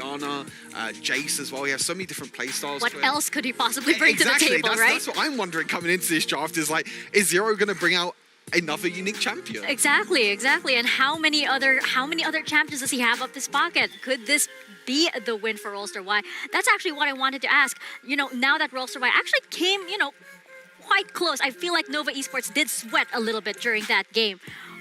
Orianna, Jace as well. He has so many different playstyles. What else could he possibly bring to the table, right? That's what I'm wondering coming into this draft is like, is Zero going to bring out another unique champion? Exactly. And how many other champions does he have up his pocket? Could this be the win for Rolster Y? That's actually what I wanted to ask. Now that Rolster Y actually came, quite close. I feel like Nova Esports did sweat a little bit during that game.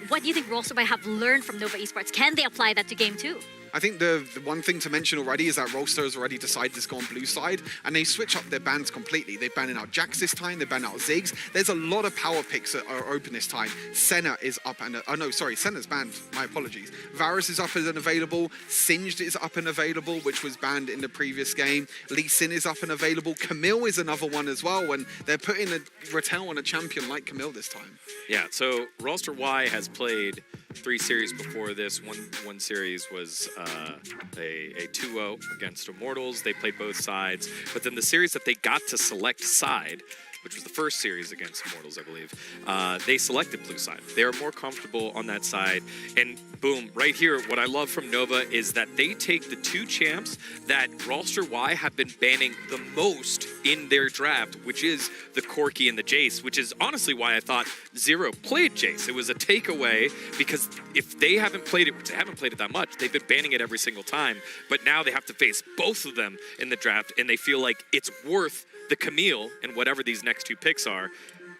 What do you think Rolster Y have learned from Nova Esports? Can they apply that to game 2? I think the one thing to mention already is that Rolster has already decided to go on blue side, and they switch up their bans completely. They're banning out Jax this time, they're banning out Ziggs. There's a lot of power picks that are open this time. Senna is up and... Senna's banned. My apologies. Varus is up and available. Singed is up and available, which was banned in the previous game. Lee Sin is up and available. Camille is another one as well, and they're putting a Ratel on a champion like Camille this time. Yeah, so Rolster Y has played 3 series before this. One series was a 2-0 against Immortals. They played both sides. But then the series that they got to select side, which was the first series against Immortals, I believe, they selected blue side. They are more comfortable on that side. And boom, right here, what I love from Nova is that they take the 2 champs that Rolster Y have been banning the most in their draft, which is the Corki and the Jace, which is honestly why I thought Zero played Jace. It was a takeaway because if they haven't played it, which they haven't played it that much, they've been banning it every single time. But now they have to face both of them in the draft, and they feel like it's worth the Camille and whatever these next 2 picks are.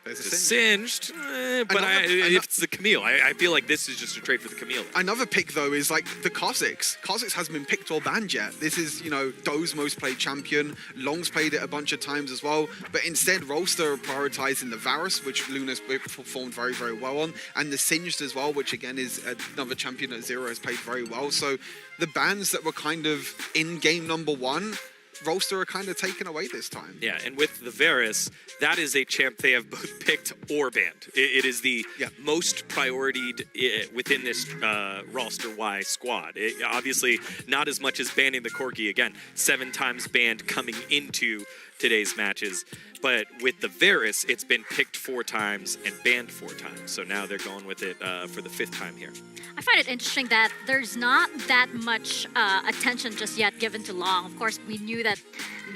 There's a Singed, but if it's the Camille, I feel like this is just a trade for the Camille. Another pick, though, is like the Kha'Zix. Kha'Zix hasn't been picked or banned yet. This is, Doe's most played champion. Long's played it a bunch of times as well. But instead, Rolster are prioritizing the Varus, which Luna's performed very, very well on. And the Singed as well, which again is another champion that Zero has played very well. So the bans that were kind of in game number 1, Rolster are kind of taken away this time. Yeah, and with the Varus, that is a champ they have both picked or banned. It is the most prioritied within this Rolster Y squad. Obviously, not as much as banning the Corki. Again, 7 times banned coming into today's matches. But with the Varus, it's been picked 4 times and banned 4 times. So now they're going with it for the 5th time here. I find it interesting that there's not that much attention just yet given to Long. Of course, we knew that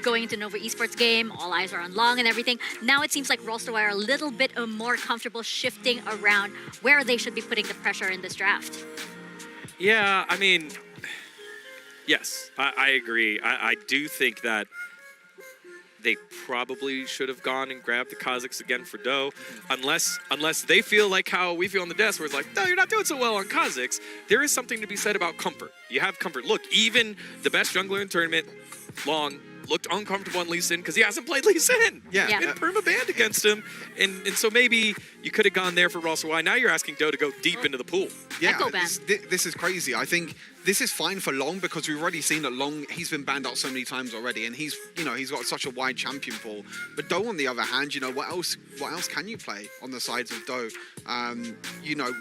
going into Nova Esports game, all eyes are on Long and everything. Now it seems like Rolster Y are a little bit more comfortable shifting around where they should be putting the pressure in this draft. Yeah, I mean, yes, I agree. I do think that they probably should have gone and grabbed the Kha'Zix again for Doe, unless they feel like how we feel on the desk, where it's like, no, you're not doing so well on Kha'Zix. There is something to be said about comfort. You have comfort. Look, even the best jungler in the tournament, Long, looked uncomfortable on Lee Sin because he hasn't played Lee Sin. Yeah. Been perma-banned against him. And so maybe you could have gone there for Rolster Y. Now you're asking Doe to go deep into the pool. Yeah, this is crazy. I think this is fine for Long because we've already seen that Long, he's been banned out so many times already, and he's got such a wide champion pool. But Doe, on the other hand, what else can you play on the sides of Doe?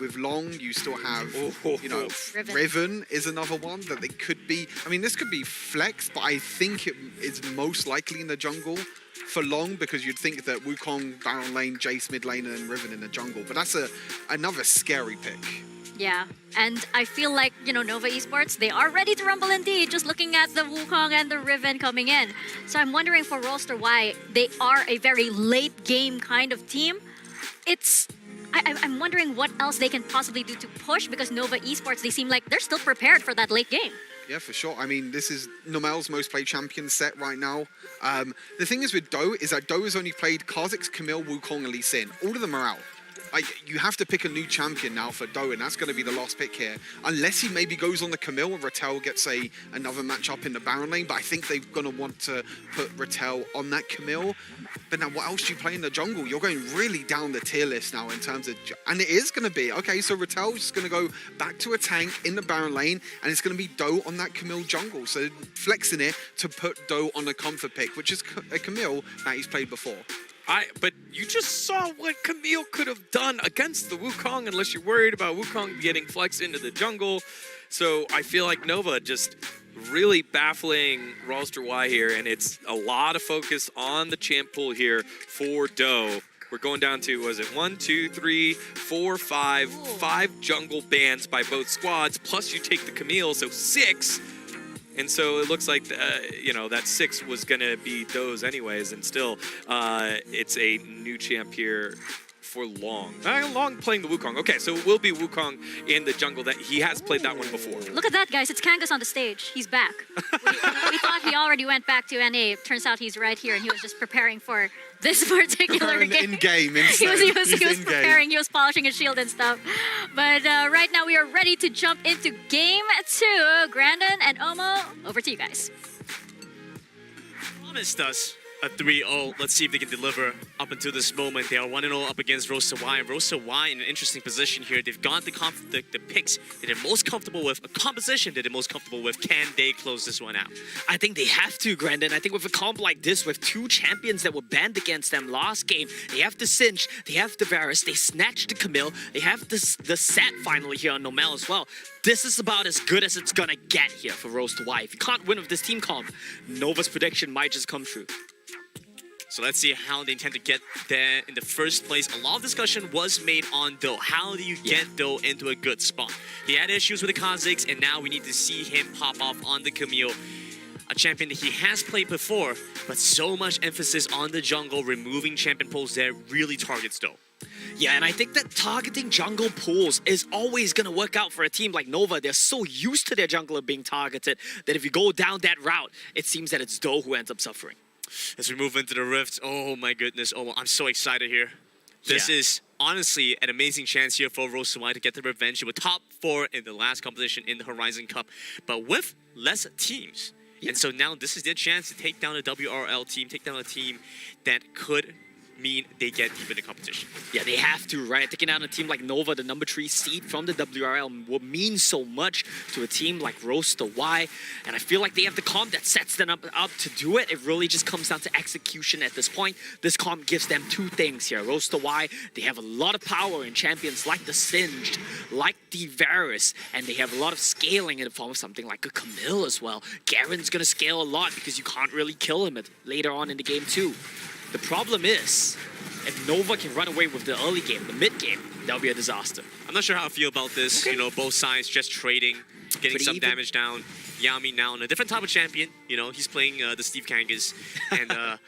With Long, you still have, Riven is another one that they could be. I mean, this could be flex, but I think it is most likely in the jungle for Long, because you'd think that Wukong, Baron lane, Jace mid lane, and Riven in the jungle. But that's another scary pick. Yeah, and I feel like, Nova Esports, they are ready to rumble indeed, just looking at the Wukong and the Riven coming in. So I'm wondering for Rolster Y, they are a very late game kind of team. I'm wondering what else they can possibly do to push, because Nova Esports, they seem like they're still prepared for that late game. Yeah, for sure. I mean, this is Nomel's most played champion set right now. The thing is with Doe is that Doe has only played Kha'Zix, Camille, Wukong, and Lee Sin. All of them are out. You have to pick a new champion now for Doe, and that's going to be the last pick here. Unless he maybe goes on the Camille and Ratel gets another matchup in the Baron lane, but I think they're going to want to put Ratel on that Camille. But now what else do you play in the jungle? You're going really down the tier list now in terms of... And it is going to be, okay, so Ratel's just going to go back to a tank in the Baron lane, and it's going to be Doe on that Camille jungle. So flexing it to put Doe on a comfort pick, which is a Camille that he's played before. But you just saw what Camille could have done against the Wukong, unless you're worried about Wukong getting flexed into the jungle. So I feel like Nova just really baffling Rolster Y here, and it's a lot of focus on the champ pool here for Doe. We're going down to, was it 1, 2, 3, 4, 5, 5 jungle bans by both squads, plus you take the Camille, so 6. And so it looks like, you know, that 6 was going to be Doe's anyways. And still, it's a new champ here for Long. Long playing the Wukong. Okay, so it will be Wukong in the jungle. That he has played that one before. Look at that, guys. It's Kangas on the stage. He's back. We thought he already went back to NA. Turns out he's right here, and he was just preparing for this particular game. In-game, he was preparing. He was polishing his shield and stuff. But right now, we are ready to jump into Game 2. Grandin and Omo, over to you guys. Promised us a 3-0. Let's see if they can deliver up until this moment. They are 1-0 up against Roster Y. And Roster Y in an interesting position here. They've got the picks that they're most comfortable with, a composition that they're most comfortable with. Can they close this one out? I think they have to, Grandin. I think with a comp like this, with 2 champions that were banned against them last game, they have the Cinch, they have the Varus, they snatched the Camille, they have the set finally here on Nomel as well. This is about as good as it's gonna get here for Roster Y. If you can't win with this team comp, Nova's prediction might just come true. So let's see how they intend to get there in the first place. A lot of discussion was made on Doe. How do you get Doe into a good spot? He had issues with the Kazakhs, and now we need to see him pop off on the Camille. A champion that he has played before, but so much emphasis on the jungle, removing champion pulls there really targets Doe. Yeah, and I think that targeting jungle pools is always going to work out for a team like Nova. They're so used to their jungler being targeted that if you go down that route, it seems that it's Doe who ends up suffering. As we move into the Rift, oh my goodness, oh, I'm so excited here. This is honestly an amazing chance here for Roster Y to get the revenge. They were top 4 in the last competition in the Horizon Cup, but with less teams. Yeah. And so now this is their chance to take down a WRL team, take down a team that could mean they get deep in the competition. Yeah, they have to, right? Taking out a team like Nova, the number 3 seed from the WRL, will mean so much to a team like Roster Y. And I feel like they have the comp that sets them up to do it. It really just comes down to execution at this point. This comp gives them 2 things here. Roster Y, they have a lot of power in champions like the Singed, like the Varus, and they have a lot of scaling in the form of something like a Camille as well. Garen's gonna scale a lot because you can't really kill him later on in the game too. The problem is, if Nova can run away with the early game, the mid game, that'll be a disaster. I'm not sure how I feel about this. Okay. You know, both sides just trading, getting Pretty some even. damage down. Yami now on a different type of champion. You know, he's playing the Steve Kangas. And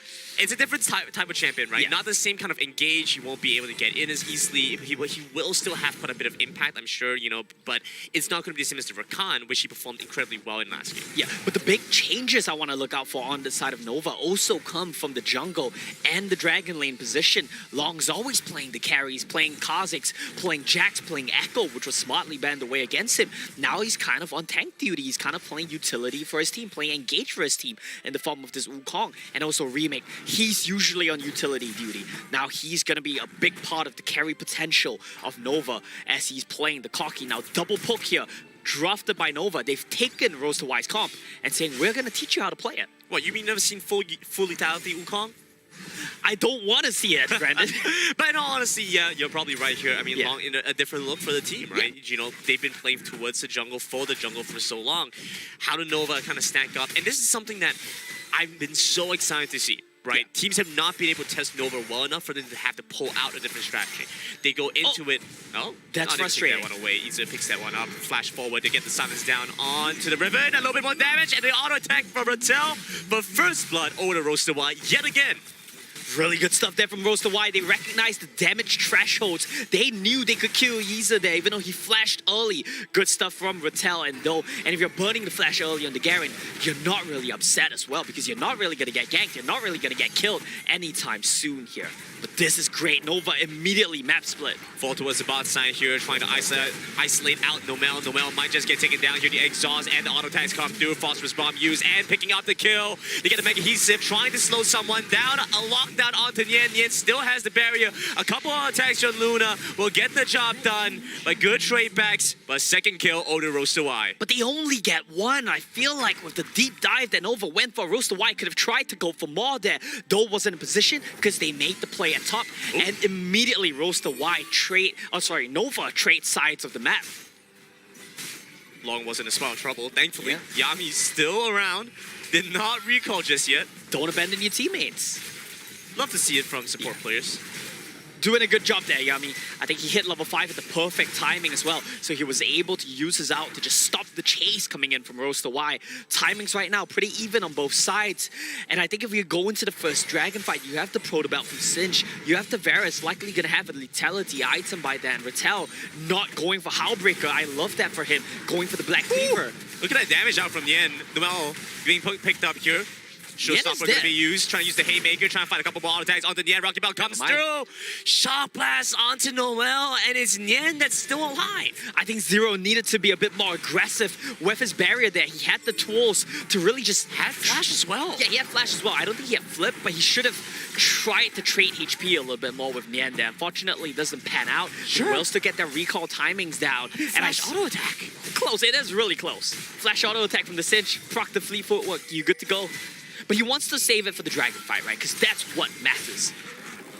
it's a different type of champion, right? Yeah. Not the same kind of engage. He won't be able to get in as easily. He will still have quite a bit of impact, I'm sure, you know, but it's not going to be the same as the Rakan, which he performed incredibly well in last game. Yeah, but the big changes I want to look out for on the side of Nova also come from the jungle and the Dragon Lane position. Long's always playing the carries, playing Kazakhs, playing Jax, playing Echo, which was smartly banned away against him. Now he's kind of on tank duty. He's kind of playing utility for his team, playing engage for his team in the form of this Wukong and also Remake. He's usually on utility duty. Now he's going to be a big part of the carry potential of Nova as he's playing the cocky. Now double poke here, drafted by Nova. They've taken Roster Y's comp and saying, we're going to teach you how to play it. What, you mean never seen full lethality Wukong? I don't want to see it, Brandon. But in all honesty, yeah, you're probably right here. I mean, Yeah. Long in a different look for the team, right? You know, they've been playing towards the jungle, for the jungle for so long. How do Nova kind of stack up? And this is something that I've been so excited to see. Right, Yeah. teams have not been able to test Nova well enough for them to have to pull out a different strategy. They go into it. Oh, that's frustrating. That one away. Iza picks that one up. Flash forward to get the silence down onto the river. A little bit more damage, and the auto attack from Rattel. But first blood over to Roster Y yet again. Really good stuff there from Roster Y. They recognized the damage thresholds. They knew they could kill Yeezer there, even though he flashed early. Good stuff from Rattel and Doe. And if you're burning the flash early on the Garen, you're not really upset as well, because you're not really going to get ganked. You're not really going to get killed anytime soon here. But this is great. Nova immediately map split. Fall towards the bot side here, trying to isolate out Nomel. Nomel might just get taken down here. The exhaust and the auto attacks come through. Phosphorus bomb used and picking up the kill. They get a mega heat sip, trying to slow someone down. A lockdown onto Nien. Nien still has the barrier. A couple of attacks on Luna will get the job done. But good trade backs. But second kill over to Roster Y. But they only get one. I feel like with the deep dive that Nova went for, Roster Y could have tried to go for more there. Doe wasn't in position because they made the play at top. Ooh. And immediately Roster Y Nova trade sides of the map. Long wasn't in small trouble. Thankfully, Yeah. Yami's still around. Did not recall just yet. Don't abandon your teammates. Love to see it from support players. doing a good job there, Yami. I think he hit level 5 at the perfect timing as well. So he was able to use his ult to just stop the chase coming in from Roaster Y. Timings right now pretty even on both sides. And I think if you go into the first Dragon fight, you have the Proto Belt from Cinch. You have the Varus likely going to have a Lethality item by then. Rattel not going for Howlbreaker. I love that for him. Going for the Black Cleaver. Look at that damage out from Yen. Noel being picked up here. Showstopper going to be used. Trying to use the Haymaker. Trying to find a couple more auto attacks onto Nien. Rocky Bell comes through. Sharp blast onto Noel. And it's Nien that's still alive. I think Zero needed to be a bit more aggressive with his barrier there. He had the tools to really just... Had flash as well. Yeah, he had flash as well. I don't think he had flip, but he should have tried to trade HP a little bit more with Nien there. Unfortunately, it doesn't pan out. Sure. He will still get their recall timings down. And auto attack. Close. It is really close. Flash auto attack from the Cinch. Proc the fleet footwork. You good to go. But he wants to save it for the Dragon fight, right? Because that's what matters.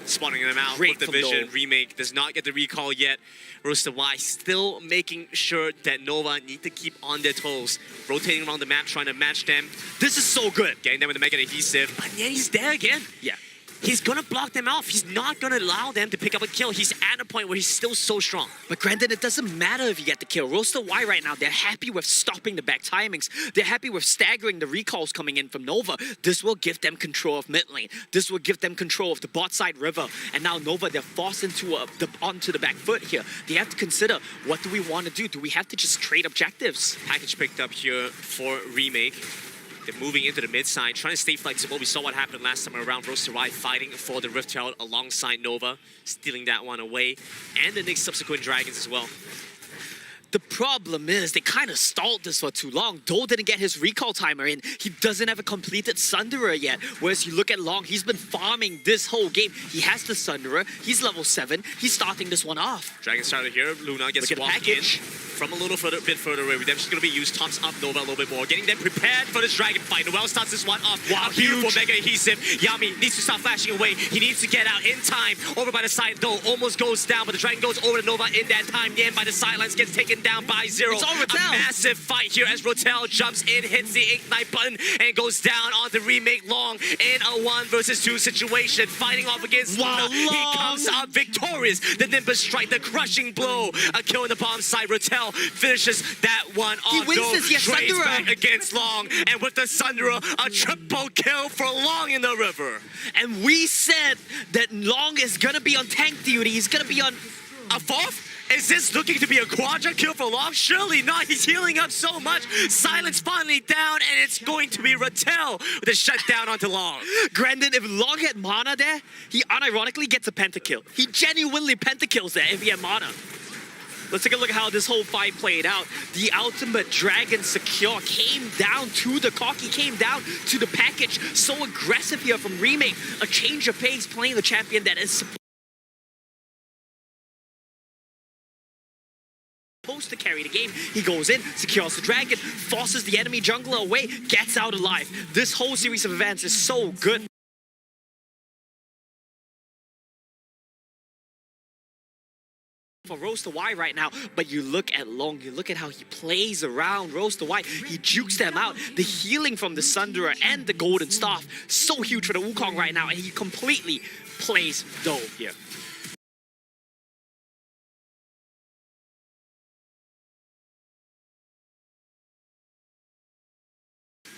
Spawning them out Great with the vision. Remake does not get the recall yet. Roaster Y still making sure that Nova need to keep on their toes. Rotating around the map, trying to match them. This is so good. Getting them with the Mega Adhesive. But then he's there again. Yeah. He's gonna block them off. He's not gonna allow them to pick up a kill. He's at a point where he's still so strong. But granted, it doesn't matter if you get the kill. Roaster Y right now, they're happy with stopping the back timings. They're happy with staggering the recalls coming in from Nova. This will give them control of mid lane. This will give them control of the bot side river. And now Nova, they're forced into onto the back foot here. They have to consider, what do we want to do? Do we have to just trade objectives? Package picked up here for Remake. They're moving into the mid side, trying to stay flexible. We saw what happened last time around. Roaster Y fighting for the Rift Herald alongside Nova, stealing that one away. And the next subsequent Dragons as well. The problem is they kind of stalled this for too long. Dole didn't get his recall timer in. He doesn't have a completed Sunderer yet. Whereas you look at Long, he's been farming this whole game. He has the Sunderer. He's level 7. He's starting this one off. Dragon started here. Luna gets walked in from a little bit further away. Redemption's going to be used. Tops up Nova a little bit more. Getting them prepared for this Dragon fight. Noel starts this one off. Wow, beautiful Mega Adhesive. Yami needs to stop flashing away. He needs to get out in time. Over by the side, though. Almost goes down, but the Dragon goes over to Nova in that time. Yen by the sidelines gets taken down by Zero. It's all A Rattel. massive fight here as Rattel jumps in, hits the Ignite button, and goes down on the Remake Long in a 1 versus 2 situation. Fighting off against Luna. He comes out victorious. The Nimbus strike, the crushing blow. A kill in the bottom side. Rattel finishes that one off. He wins this, yes, Trades Sunderer. back against Long. And with the Sunderer, a triple kill for Long in the river. And we said that Long is going to be on tank duty. He's going to be on... A fourth? Is this looking to be a quadra kill for Long? Surely not. He's healing up so much. Silence finally down, and it's going to be Rattel with a shutdown onto Long. Granted, if Long had mana there, he unironically gets a pentakill. He genuinely pentakills there if he had mana. Let's take a look at how this whole fight played out. The ultimate Dragon secure came down to the cocky, came down to the package. So aggressive here from Remake. A change of pace playing the champion that is supposed to carry the game. He goes in, secures the Dragon, forces the enemy jungler away, gets out alive. This whole series of events is so good. For Roaster Y right now, but you look at Long, you look at how he plays around Roaster Y, he jukes them out. The healing from the Sunderer and the Golden Staff, so huge for the Wukong right now, and he completely plays Dove here.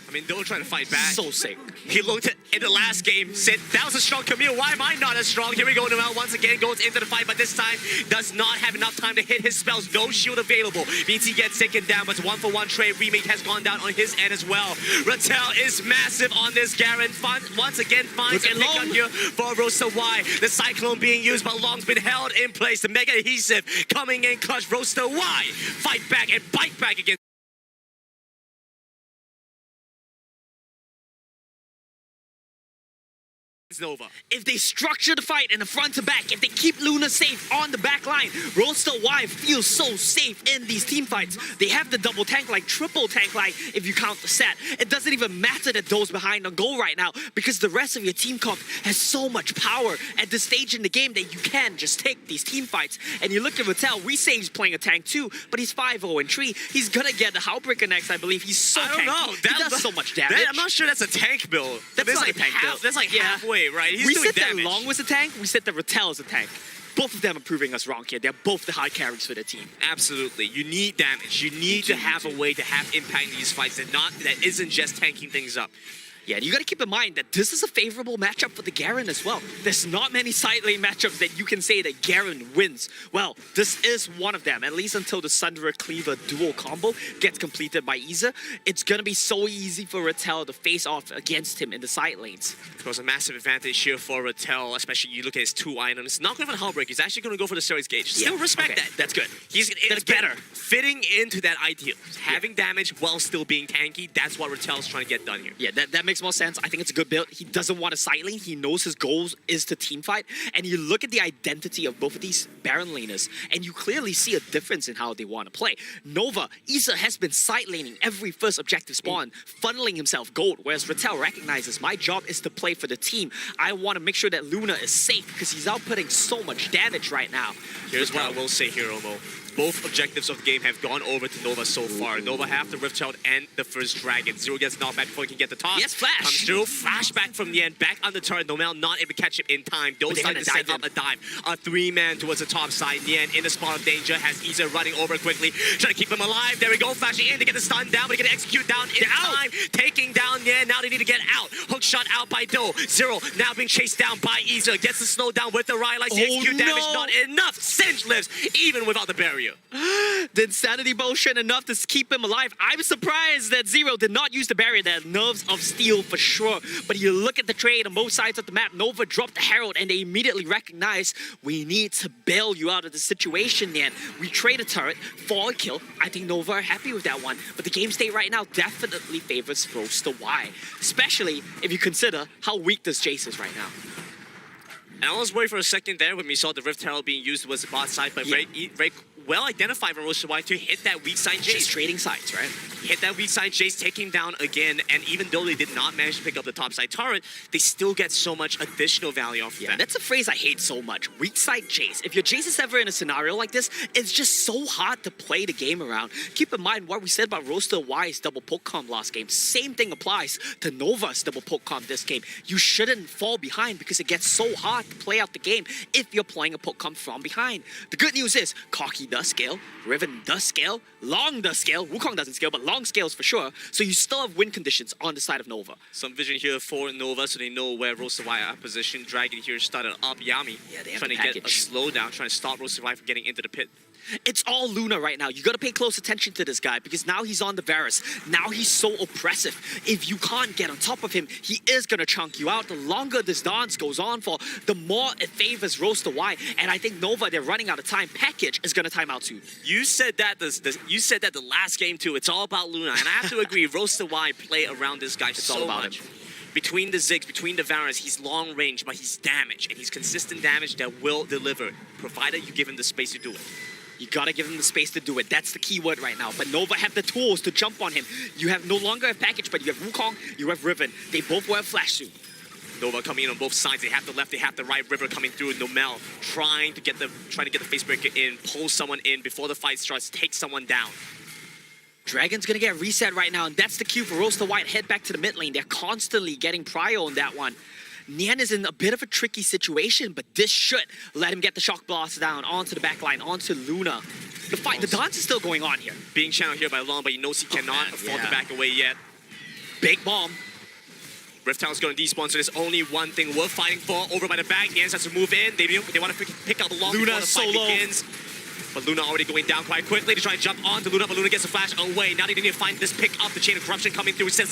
I mean, don't try to fight back. So sick. He looked at in the last game, said, that was a strong Camille. Why am I not as strong? Here we go. Noel once again goes into the fight, but this time does not have enough time to hit his spells. No shield available. Means he gets taken down, but it's 1-for-1 trade. Remake has gone down on his end as well. Rattel is massive on this Garen. Once again finds a pick up here for Roaster Y. The Cyclone being used, but Long's been held in place. The Mega Adhesive coming in clutch. Roaster Y fight back and bite back against Nova. If they structure the fight in the front to back, if they keep Luna safe on the back line, Roaster Y feels so safe in these team fights. They have the double tank line, triple tank line if you count the set. It doesn't even matter that those behind on goal right now because the rest of your team comp has so much power at this stage in the game that you can just take these team fights. And you look at Rattel, we say he's playing a tank too, but he's 5-0-3. He's gonna get the Howlbreaker next, I believe. He's so I don't know. He does so much damage. I'm not sure that's a tank build. That's not a tank build. That's like halfway. way, right? He's we doing said that damage. Long was a tank, we said that Rattel is a tank. Both of them are proving us wrong here. They're both the high carries for the team. Absolutely. You need damage. You need to have a way to have impact in these fights that isn't just tanking things up. Yeah, and you got to keep in mind that this is a favorable matchup for the Garen as well. There's not many side lane matchups that you can say that Garen wins. Well, this is one of them, at least until the Sunderer Cleaver dual combo gets completed by Iza. It's going to be so easy for Rattel to face off against him in the side lanes. Of course, a massive advantage here for Rattel, especially you look at his 2 items. Not going for the Hullbreak, he's actually going to go for the Series Gauge. Still respect that. That's good. That's better. Fitting into that ideal. Having damage while still being tanky, that's what Rattel's trying to get done here. Yeah, that makes more sense. I think it's a good build. He doesn't want a side lane. He knows his goal is to team fight. And you look at the identity of both of these Baron laners, and you clearly see a difference in how they want to play. Nova, Iza has been side laning every first objective spawn, funneling himself gold, whereas Rattel recognizes my job is to play for the team. I want to make sure that Luna is safe because he's outputting so much damage right now. Here's what I will say here, Omo. Both objectives of the game have gone over to Nova so far. Nova have the Rift Child and the first Dragon. Zero gets knocked back before he can get the toss. Yes, flash. Comes through, flashback from the end, back on the turret. Nomel not able to catch him in time. Don't decide to set up a dive. A 3-man towards the top side. In the end, in the spot of danger, has Iza running over quickly, trying to keep him alive. There we go, flashing in to get the stun down, but he can execute down in time. Taking down the end, now they need to get out. Hook shot out by Do. Zero now being chased down by Iza. Gets the slow down with the Rylite. Execute damage, not enough. Singe lives, even without the barrier. The insanity potion enough to keep him alive. I'm surprised that Zero did not use the barrier. That nerves of steel for sure. But you look at the trade on both sides of the map. Nova dropped the Herald and they immediately recognize we need to bail you out of the situation, man. We trade a turret for a kill. I think Nova are happy with that one. But the game state right now definitely favors Roaster Y. Especially if you consider how weak this Jace is right now. And I was worried for a second there when we saw the Rift Herald being used was the bot side, but very well identified from Roaster Y to hit that weak side Jace. Just trading sides, right? Hit that weak side Jace, take him down again, and even though they did not manage to pick up the top side turret, they still get so much additional value off of that. That's a phrase I hate so much. Weak side Jace. If your Jace is ever in a scenario like this, it's just so hard to play the game around. Keep in mind what we said about Roaster Y's double poke comp last game. Same thing applies to Nova's double poke comp this game. You shouldn't fall behind because it gets so hard to play out the game if you're playing a poke comp from behind. The good news is, Cocky does scale, Riven does scale, Long does scale, Wukong doesn't scale, but Long scales for sure, so you still have win conditions on the side of Nova. Some vision here for Nova, so they know where Roaster Y are positioned. Dragon here started up Yami, they have trying the to get a package. slowdown, trying to stop Roaster Y from getting into the pit. It's all Luna right now. You gotta pay close attention to this guy because now he's on the Varus. Now he's so oppressive. If you can't get on top of him, he is gonna chunk you out. The longer this dance goes on for, the more it favors Roaster Y. And I think Nova, they're running out of time. Package is gonna time out soon. You said that the last game too. It's all about Luna, and I have to agree. Roaster Y play around this guy so much. Between the Ziggs, between the Varus, he's long range, but he's damage, and he's consistent damage that will deliver, provided you give him the space to do it. You gotta give him the space to do it. That's the key word right now. But Nova have the tools to jump on him. You have no longer a package, but you have Wukong, you have Riven. They both wear flash soon. Nova coming in on both sides. They have the left, they have the right. River coming through. Nomel trying to get the face breaker in, pull someone in before the fight starts, take someone down. Dragon's gonna get reset right now, and that's the cue for Roaster White. Head back to the mid lane. They're constantly getting prio on that one. Nian is in a bit of a tricky situation, but this should let him get the shock blast down onto the back line, onto Luna. The dance is still going on here. Being channeled here by Long, but he knows he cannot afford to back away yet. Big bomb. Rift Town's going to despawn, so there's only one thing worth fighting for. Over by the back, Nian has to move in. They want to pick up Long before the fight begins. But Luna already going down quite quickly to try and jump onto Luna, but Luna gets a flash away. Now they need to find this pick up, the Chain of Corruption coming through. It says